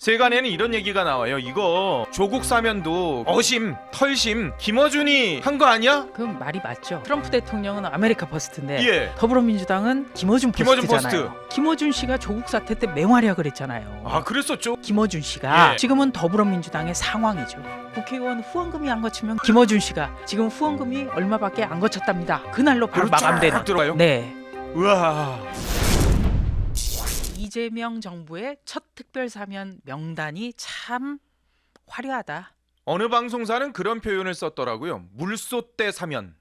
세간에는 이런 얘기가 나와요. 이거 조국 사면도 어심, 털심 김어준이 한 거 아니야? 그 말이 맞죠. 트럼프 대통령은 아메리카 퍼스트인데 예. 더불어민주당은 김어준 김어준 퍼스트잖아요. 김어준 씨가 조국 사태 때 맹활약을 했잖아요. 아, 그랬었죠. 김어준 씨가 예. 지금은 더불어민주당의 상황이죠. 국회의원 후원금이 안 거치면 김어준 씨가 지금 후원금이 얼마밖에 안 거쳤답니다. 그날로 바로 쫙 마감되는. 들어가요? 네. 우와. 이재명 정부의 첫 특별사면 명단이 참 화려하다. 어느 방송사는 그런 표현을 썼더라고요. 물소대 사면.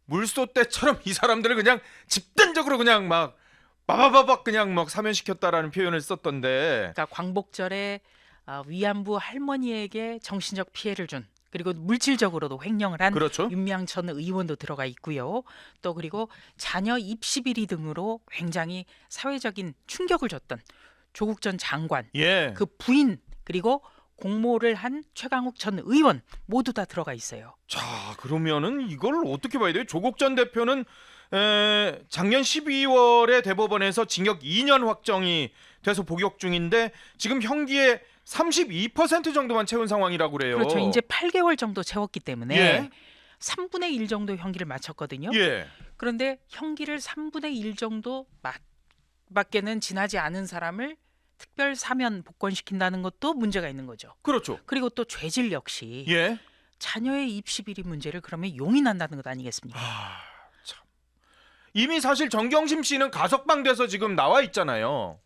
물소대처럼 이 사람들을 그냥 집단적으로 그냥 막 빠바바박 그냥 막 사면시켰다라는 표현을 썼던데. 그러니까 광복절에 위안부 할머니에게 정신적 피해를 준, 그리고 물질적으로도 횡령을 한 그렇죠. 윤명천 의원도 들어가 있고요. 또 그리고 자녀 입시 비리 등으로 굉장히 사회적인 충격을 줬던 조국 전 장관, 예. 그 부인, 그리고 공모를 한 최강욱 전 의원 모두 다 들어가 있어요. 자, 그러면은 이걸 어떻게 봐야 돼요? 조국 전 대표는 작년 12월에 대법원에서 징역 2년 확정이 돼서 복역 중인데 지금 형기의 32% 정도만 채운 상황이라고 그래요. 그렇죠. 이제 8개월 정도 채웠기 때문에 예. 3분의 1 정도 형기를 마쳤거든요. 예. 그런데 형기를 3분의 1 정도 밖에는 지나지 않은 사람을 특별 사면 복권시킨다는 것도 문제가 있는 거죠. 그렇죠. 그리고 또 죄질 역시 예. 자녀의 입시 비리 문제를 그러면 용인한다는 것 아니겠습니까? 아, 참. 이미 사실 정경심 씨는 가석방돼서 지금 나와 있잖아요.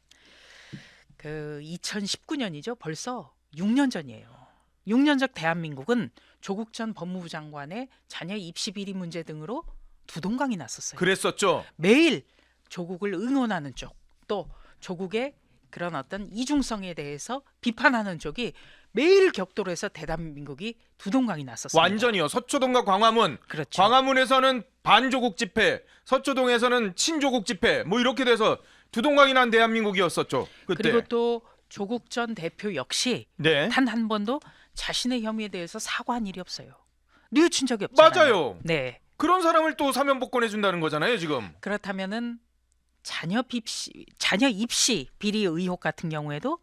그 2019년이죠. 벌써 6년 전이에요. 6년 전 대한민국은 조국 전 법무부 장관의 자녀 입시 비리 문제 등으로 두동강이 났었어요. 그랬었죠. 매일 조국을 응원하는 쪽, 또 조국의 그런 어떤 이중성에 대해서 비판하는 쪽이 매일 격돌해서 대한민국이 두동강이 났었습니다. 완전히요. 서초동과 광화문. 그렇죠. 광화문에서는 반조국 집회, 서초동에서는 친조국 집회, 뭐 이렇게 돼서 두동강이 난 대한민국이었었죠. 그때. 그리고 또 조국 전 대표 역시 네. 단 한 번도 자신의 혐의에 대해서 사과한 일이 없어요. 뉘우친 적이 없잖아요. 맞아요. 네. 그런 사람을 또 사면 복권해 준다는 거잖아요, 지금. 그렇다면은 자녀 입시 비리 의혹 같은 경우에도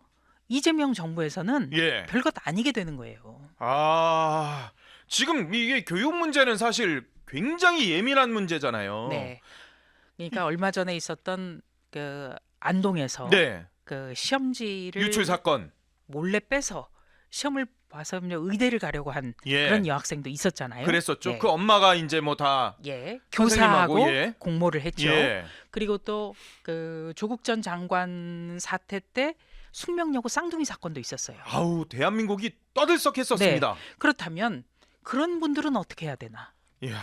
이재명 정부에서는 예. 별것 아니게 되는 거예요. 아, 지금 이게 교육 문제는 사실 굉장히 예민한 문제잖아요. 네. 그러니까 얼마 전에 있었던 그 안동에서 네. 그 시험지를 유출 사건. 몰래 빼서 시험을 봐서 의대를 가려고 한 예. 그런 여학생도 있었잖아요. 그랬었죠. 예. 그 엄마가 이제 뭐 다 예. 선생님하고, 교사하고 예. 공모를 했죠. 예. 그리고 또 그 조국 전 장관 사태 때 숙명여고 쌍둥이 사건도 있었어요. 아우, 대한민국이 떠들썩했었습니다. 그렇다면 그런 분들은 어떻게 해야 되나? 이야.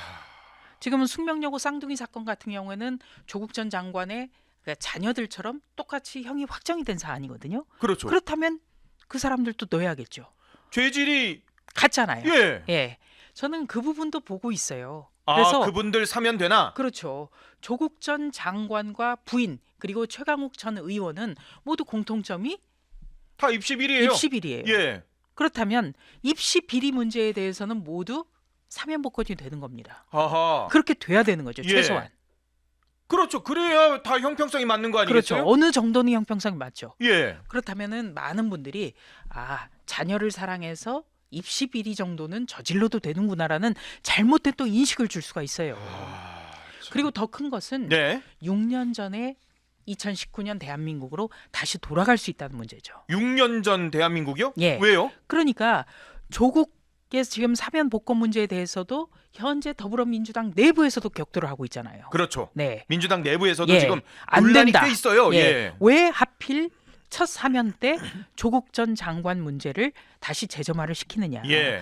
지금은 숙명여고 쌍둥이 사건 같은 경우에는 조국 전 장관의 그러니까 자녀들처럼 똑같이 형이 확정이 된 사안이거든요. 그렇죠. 그렇다면 그 사람들도 넣어야겠죠. 죄질이 같잖아요. 예. 예. 저는 그 부분도 보고 있어요. 아, 그래서 그분들 사면 되나? 그렇죠. 조국 전 장관과 부인 그리고 최강욱 전 의원은 모두 공통점이 다 입시 비리예요. 입시 비리예요. 예. 그렇다면 입시 비리 문제에 대해서는 모두 사면 복권이 되는 겁니다. 아하. 그렇게 돼야 되는 거죠. 예. 최소한. 그렇죠. 그래야 다 형평성이 맞는 거 그렇죠. 아니겠어요? 어느 정도는 형평성이 맞죠. 예. 그렇다면은 많은 분들이 자녀를 사랑해서 입시 비리 정도는 저질러도 되는구나라는 잘못된 또 인식을 줄 수가 있어요. 그리고 더 큰 것은 네. 6년 전에 2019년 대한민국으로 다시 돌아갈 수 있다는 문제죠. 6년 전 대한민국이요? 예. 왜요? 그러니까 조국의 지금 사면 복권 문제에 대해서도 현재 더불어민주당 내부에서도 격돌을 하고 있잖아요. 그렇죠. 네. 민주당 내부에서도 예. 지금 안 논란이 된다. 꽤 있어요. 예. 예. 왜 하필 첫 사면 때 조국 전 장관 문제를 다시 재점화를 시키느냐. 예.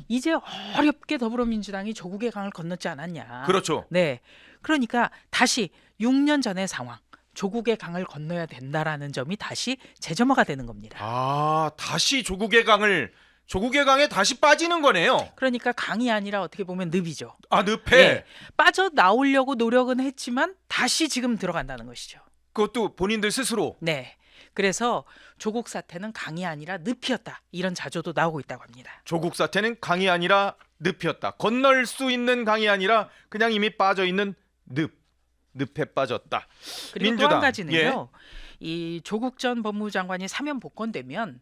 이제 어렵게 더불어민주당이 조국의 강을 건넜지 않았냐. 그렇죠. 네. 그러니까 다시 6년 전의 상황, 조국의 강을 건너야 된다라는 점이 다시 재점화가 되는 겁니다. 아, 다시 조국의 강에 다시 빠지는 거네요. 그러니까 강이 아니라 어떻게 보면 늪이죠. 아, 늪에. 예. 빠져 나오려고 노력은 했지만 다시 지금 들어간다는 것이죠. 그것도 본인들 스스로. 네. 그래서 조국 사태는 강이 아니라 늪이었다. 이런 자조도 나오고 있다고 합니다. 조국 사태는 강이 아니라 늪이었다. 건널 수 있는 강이 아니라 그냥 이미 빠져 있는 늪에 빠졌다. 그리고 또 민주당. 한 가지는요. 이 조국 전 법무부 장관이 사면 복권되면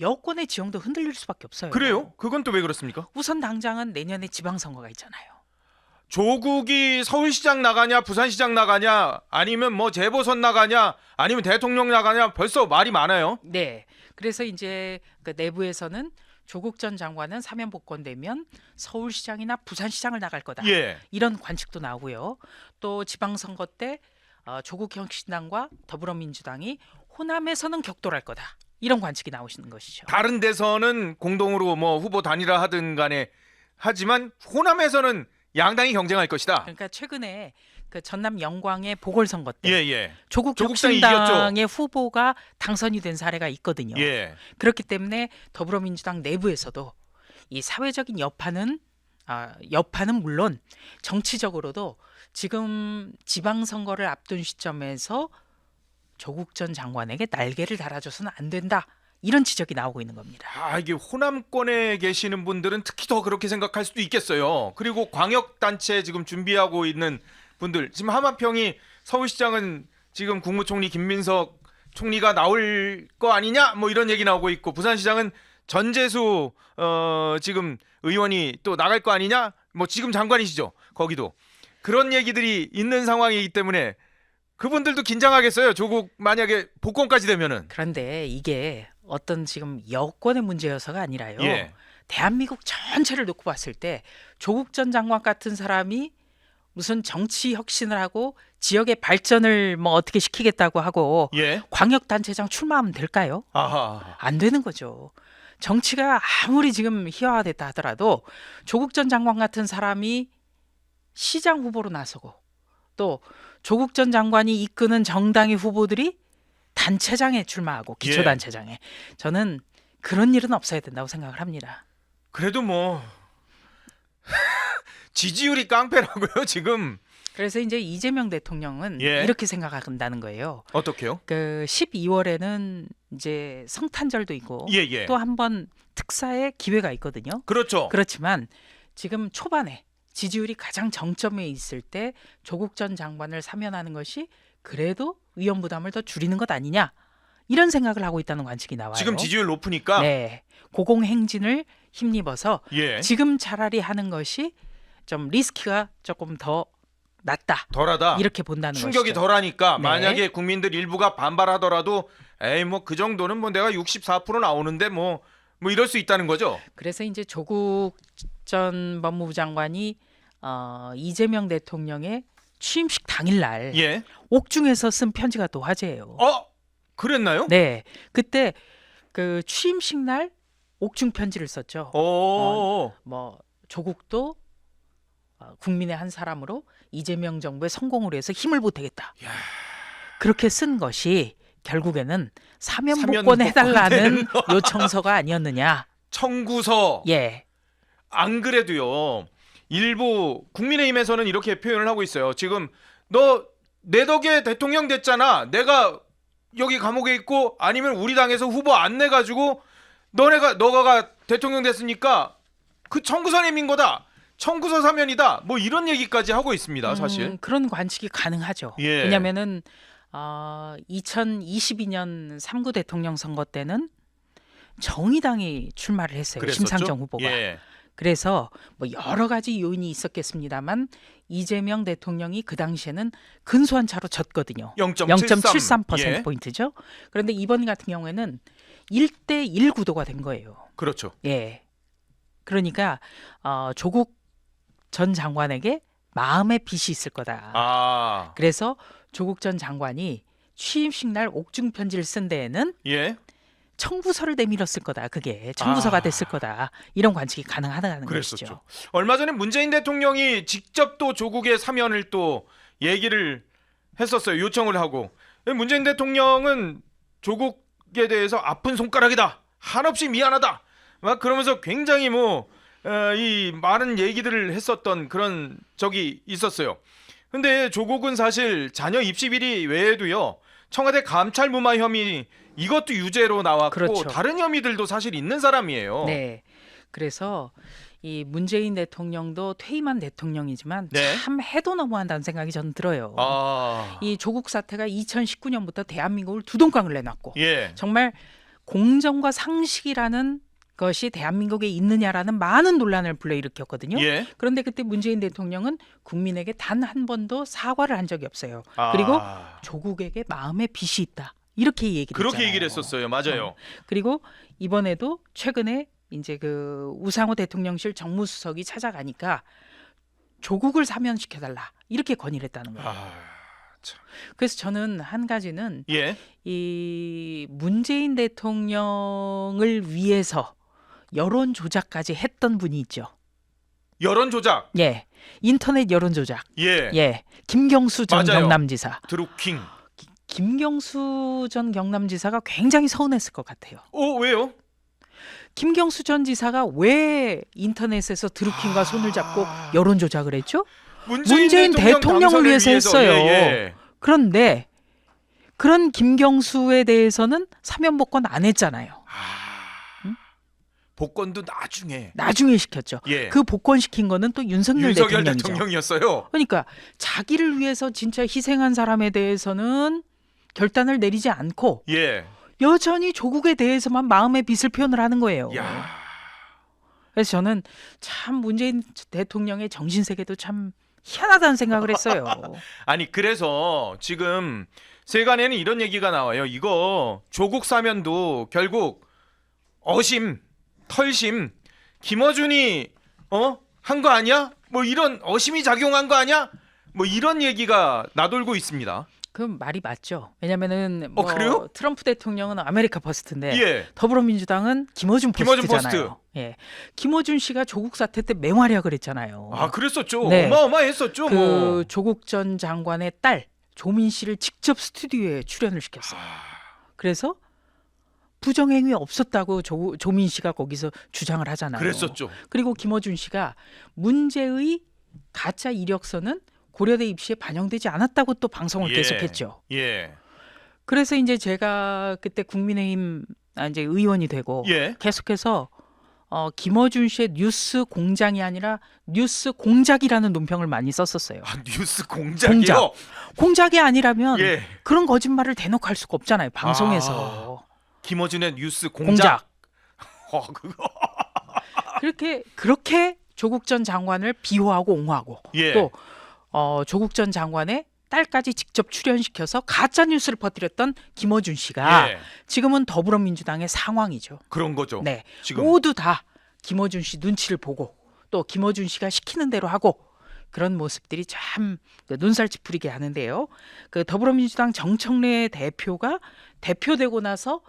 여권의 지형도 흔들릴 수밖에 없어요. 그래요? 그건 또 왜 그렇습니까? 우선 당장은 내년에 지방선거가 있잖아요. 조국이 서울시장 나가냐 부산시장 나가냐 아니면 뭐 재보선 나가냐 아니면 대통령 나가냐 벌써 말이 많아요. 네. 그래서 이제 그 내부에서는 조국 전 장관은 사면 복권되면 서울시장이나 부산시장을 나갈 거다. 예. 이런 관측도 나오고요. 또 지방선거 때 조국 혁신당과 더불어민주당이 호남에서는 격돌할 거다. 이런 관측이 나오시는 것이죠. 다른 데서는 공동으로 뭐 후보 단일화 하든 간에 하지만 호남에서는 양당이 경쟁할 것이다. 그러니까 최근에 그 전남 영광의 보궐선거 때 예. 조국 조국당이 혁신당의 후보가 당선이 된 사례가 있거든요. 예. 그렇기 때문에 더불어민주당 내부에서도 이 사회적인 여파는 물론 정치적으로도 지금 지방선거를 앞둔 시점에서 조국 전 장관에게 날개를 달아줘서는 안 된다. 이런 지적이 나오고 있는 겁니다. 이게 호남권에 계시는 분들은 특히 더 그렇게 생각할 수도 있겠어요. 그리고 광역단체 지금 준비하고 있는 분들 지금 하마평이 서울시장은 지금 국무총리 김민석 총리가 나올 거 아니냐 뭐 이런 얘기 나오고 있고 부산시장은 전재수 지금 의원이 또 나갈 거 아니냐 뭐 지금 장관이시죠. 거기도 그런 얘기들이 있는 상황이기 때문에 그분들도 긴장하겠어요. 조국 만약에 복권까지 되면은. 그런데 이게 어떤 지금 여권의 문제여서가 아니라요. 예. 대한민국 전체를 놓고 봤을 때 조국 전 장관 같은 사람이 무슨 정치 혁신을 하고 지역의 발전을 뭐 어떻게 시키겠다고 하고 예. 광역단체장 출마하면 될까요? 아하. 안 되는 거죠. 정치가 아무리 지금 희화화됐다 하더라도 조국 전 장관 같은 사람이 시장 후보로 나서고 또 조국 전 장관이 이끄는 정당의 후보들이 단체장에 출마하고 기초단체장에 저는 그런 일은 없어야 된다고 생각을 합니다. 그래도 뭐 지지율이 깡패라고요 지금. 그래서 이제 이재명 대통령은 예. 이렇게 생각한다는 거예요. 어떻게요? 그 12월에는 이제 성탄절도 있고 예. 또 한 번 특사의 기회가 있거든요. 그렇죠. 그렇지만 지금 초반에 지지율이 가장 정점에 있을 때 조국 전 장관을 사면하는 것이 그래도 위험 부담을 더 줄이는 것 아니냐 이런 생각을 하고 있다는 관측이 나와요. 지금 지지율 높으니까. 네, 고공행진을 힘입어서 예. 지금 차라리 하는 것이 좀 리스크가 조금 더 낮다. 덜하다. 이렇게 본다는 충격이 것이죠. 덜하니까 네. 만약에 국민들 일부가 반발하더라도 에이 뭐 그 정도는 뭐 내가 64% 나오는데 뭐 이럴 수 있다는 거죠. 그래서 이제 조국 전 법무부 장관이 이재명 대통령의 취임식 당일날 예. 옥중에서 쓴 편지가 또 화제예요. 그랬나요? 네, 그때 그 취임식 날 옥중 편지를 썼죠. 뭐 조국도 국민의 한 사람으로 이재명 정부의 성공을 위해서 힘을 보태겠다. 야. 그렇게 쓴 것이 결국에는 사면 사면 복권 해달라는 복권 요청서가 아니었느냐. 청구서. 예, 안 그래도요. 일부 국민의힘에서는 이렇게 표현을 하고 있어요. 지금 너 내 덕에 대통령 됐잖아. 내가 여기 감옥에 있고 아니면 우리 당에서 후보 안 내가지고 너가 대통령 됐으니까 그 청구서 내민 거다. 청구서 사면이다. 뭐 이런 얘기까지 하고 있습니다. 사실. 그런 관측이 가능하죠. 예. 왜냐하면은 2022년 3구 대통령 선거 때는 정의당이 출마를 했어요. 그랬었죠? 심상정 후보가. 예. 그래서 뭐 여러 가지 요인이 있었겠습니다만 이재명 대통령이 그 당시에는 근소한 차로 졌거든요. 0.73% 예. 포인트죠. 그런데 이번 같은 경우에는 1대1 구도가 된 거예요. 그렇죠. 예. 그러니까 조국 전 장관에게 마음의 빚이 있을 거다. 그래서 조국 전 장관이 취임식 날 옥중 편지를 쓴 데에는 예. 청구서를 내밀었을 거다. 그게 청구서가 됐을 거다. 이런 관측이 가능하다는 그랬었죠. 것이죠. 얼마 전에 문재인 대통령이 직접 또 조국의 사면을 또 얘기를 했었어요. 요청을 하고. 문재인 대통령은 조국에 대해서 아픈 손가락이다. 한없이 미안하다. 막 그러면서 굉장히 이 많은 얘기들을 했었던 그런 적이 있었어요. 근데 조국은 사실 자녀 입시 비리 외에도요. 청와대 감찰 무마 혐의 이것도 유죄로 나왔고 그렇죠. 다른 혐의들도 사실 있는 사람이에요. 네. 그래서 이 문재인 대통령도 퇴임한 대통령이지만 네. 참 해도 너무한다는 생각이 저는 들어요. 이 조국 사태가 2019년부터 대한민국을 두동강을 내놨고 예. 정말 공정과 상식이라는 것이 대한민국에 있느냐라는 많은 논란을 불러일으켰거든요. 예. 그런데 그때 문재인 대통령은 국민에게 단 한 번도 사과를 한 적이 없어요. 아, 그리고 조국에게 마음의 빚이 있다. 이렇게 얘기를 그렇게 했잖아요. 얘기를 했었어요. 맞아요. 그리고 이번에도 최근에 이제 그 우상호 대통령실 정무수석이 찾아가니까 조국을 사면시켜달라 이렇게 건의를 했다는 거예요. 참. 그래서 저는 한 가지는 예. 이 문재인 대통령을 위해서 여론 조작까지 했던 분이 있죠. 여론 조작. 예, 인터넷 여론 조작. 예. 예, 김경수 전 맞아요. 경남지사. 드루킹. 김경수 전 경남지사가 굉장히 서운했을 것 같아요. 왜요? 김경수 전 지사가 왜 인터넷에서 드루킹과 손을 잡고 여론 조작을 했죠? 문재인 대통령을 당선을 위해서 했어요. 예. 그런데 그런 김경수에 대해서는 사면 복권 안 했잖아요. 복권도 나중에. 나중에 시켰죠. 예. 그 복권 시킨 거는 또 윤석열 대통령이죠. 대통령이었어요. 그러니까 자기를 위해서 진짜 희생한 사람에 대해서는 결단을 내리지 않고 예. 여전히 조국에 대해서만 마음의 빚을 표현을 하는 거예요. 야. 그래서 저는 참 문재인 대통령의 정신세계도 참 희한하다는 생각을 했어요. 아니 그래서 지금 세간에는 이런 얘기가 나와요. 이거 조국 사면도 결국 어심, 털심, 김어준이 한 거 아니야? 뭐 이런 어심이 작용한 거 아니야? 뭐 이런 얘기가 나돌고 있습니다. 그 말이 맞죠. 왜냐면은 뭐 그래요? 트럼프 대통령은 아메리카 퍼스트인데 예. 더불어민주당은 김어준 김어준 퍼스트잖아요. 예, 김어준 씨가 조국 사태 때 맹활약을 했잖아요. 그랬었죠. 네. 어마어마했었죠. 그 뭐. 조국 전 장관의 딸 조민 씨를 직접 스튜디오에 출연을 시켰어요. 그래서 부정행위 없었다고 조민 씨가 거기서 주장을 하잖아요. 그랬었죠. 그리고 김어준 씨가 문제의 가짜 이력서는 고려대 입시에 반영되지 않았다고 또 방송을 예. 계속했죠. 예. 그래서 이제 제가 그때 국민의힘 이제 의원이 되고 예. 계속해서 김어준 씨의 뉴스 공장이 아니라 뉴스 공작이라는 논평을 많이 썼었어요. 뉴스 공작이요? 공작이 아니라면 예. 그런 거짓말을 대놓고 할 수가 없잖아요. 방송에서. 김어준의 뉴스 공작. 그거. 그렇게 조국 전 장관을 비호하고 옹호하고 예. 또 조국 전 장관의 딸까지 직접 출연시켜서 가짜 뉴스를 퍼뜨렸던 김어준 씨가 예. 지금은 더불어민주당의 상황이죠. 그런 거죠. 네, 지금 모두 다 김어준 씨 눈치를 보고 또 김어준 씨가 시키는 대로 하고 그런 모습들이 참 눈살 찌푸리게 하는데요. 그 더불어민주당 정청래 대표가 대표되고 나서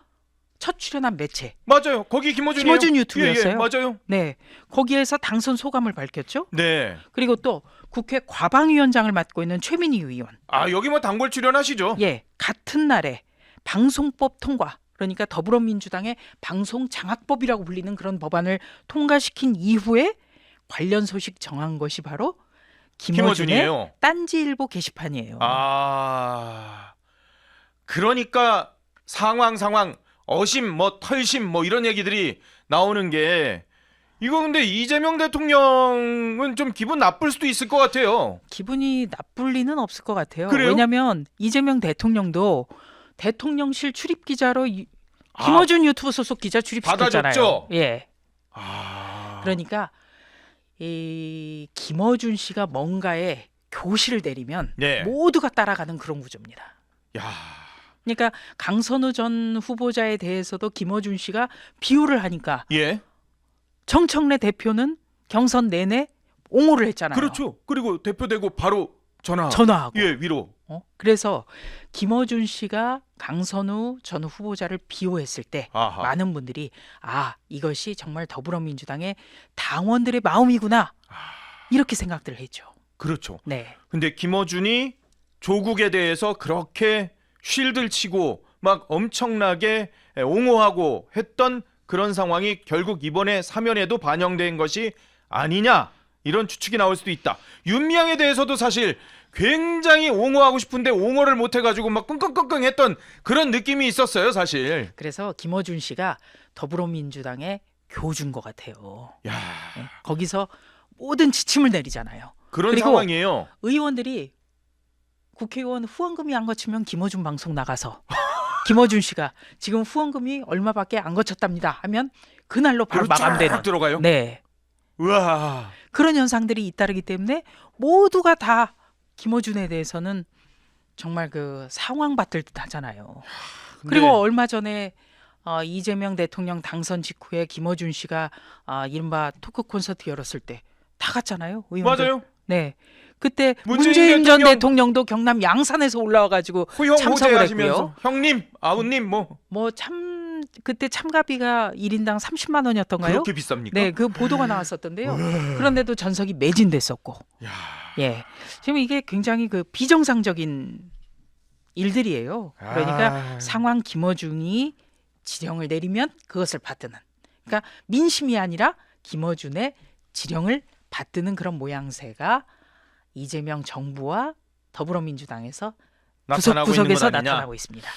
첫 출연한 매체 맞아요. 거기 김어준이에요. 김어준 유튜브였어요. 예, 맞아요. 네, 거기에서 당선 소감을 밝혔죠. 네. 그리고 또 국회 과방위원장을 맡고 있는 최민희 의원. 여기 뭐 단골 출연하시죠? 예, 같은 날에 방송법 통과. 그러니까 더불어민주당의 방송장악법이라고 불리는 그런 법안을 통과시킨 이후에 관련 소식 정한 것이 바로 김어준의 김어준이에요. 딴지일보 게시판이에요. 그러니까 상황 어심 뭐 털심 뭐 이런 얘기들이 나오는 게 이거 근데 이재명 대통령은 좀 기분 나쁠 수도 있을 것 같아요. 기분이 나쁠 리는 없을 것 같아요. 그래요? 왜냐하면 이재명 대통령도 대통령실 출입 기자로 김어준 유튜브 소속 기자 출입시켰잖아요. 받아줬죠? 예. 그러니까 이 김어준 씨가 뭔가에 교실을 내리면 네. 모두가 따라가는 그런 구조입니다. 야. 그러니까 강선우 전 후보자에 대해서도 김어준 씨가 비호를 하니까 예. 정청래 대표는 경선 내내 옹호를 했잖아요. 그렇죠. 그리고 대표되고 바로 전화하고. 예, 위로. 그래서 김어준 씨가 강선우 전 후보자를 비호했을 때 아하. 많은 분들이 이것이 정말 더불어민주당의 당원들의 마음이구나 이렇게 생각들을 했죠. 그렇죠. 네. 근데 김어준이 조국에 대해서 그렇게 쉴드를 치고 막 엄청나게 옹호하고 했던 그런 상황이 결국 이번에 사면에도 반영된 것이 아니냐 이런 추측이 나올 수도 있다. 윤미향에 대해서도 사실 굉장히 옹호하고 싶은데 옹호를 못해가지고 막 끙끙끙끙했던 그런 느낌이 있었어요 사실. 그래서 김어준 씨가 더불어민주당의 교주인 것 같아요. 야. 네. 거기서 모든 지침을 내리잖아요. 그런 그리고 상황이에요. 의원들이 국회의원 후원금이 안 거치면 김어준 방송 나가서 김어준 씨가 지금 후원금이 얼마밖에 안 거쳤답니다 하면 그날로 바로 그리고 쫙 마감되는. 들어가요. 네. 우와. 그런 현상들이 잇따르기 때문에 모두가 다 김어준에 대해서는 정말 그 상황받을 듯 하잖아요. 그리고 네. 얼마 전에 이재명 대통령 당선 직후에 김어준 씨가 이른바 토크 콘서트 열었을 때 다 갔잖아요. 의원들. 맞아요. 네. 그때 문재인 문재인 전 대통령 대통령도 경남 양산에서 올라와가지고 호영 참석을 호재하시면서 했고요. 형님, 아우님 뭐 뭐 그때 참가비가 1인당 30만 원이었던가요? 그렇게 비쌉니까? 네, 그 보도가 나왔었던데요. 그런데도 전석이 매진됐었고, 야. 예, 지금 이게 굉장히 그 비정상적인 일들이에요. 그러니까 아. 상황 김어준이 지령을 내리면 그것을 받드는, 그러니까 민심이 아니라 김어준의 지령을 받드는 그런 모양새가 이재명 정부와 더불어민주당에서 나타나고 있는 구석구석에서 것 아니냐? 나타나고 있습니다.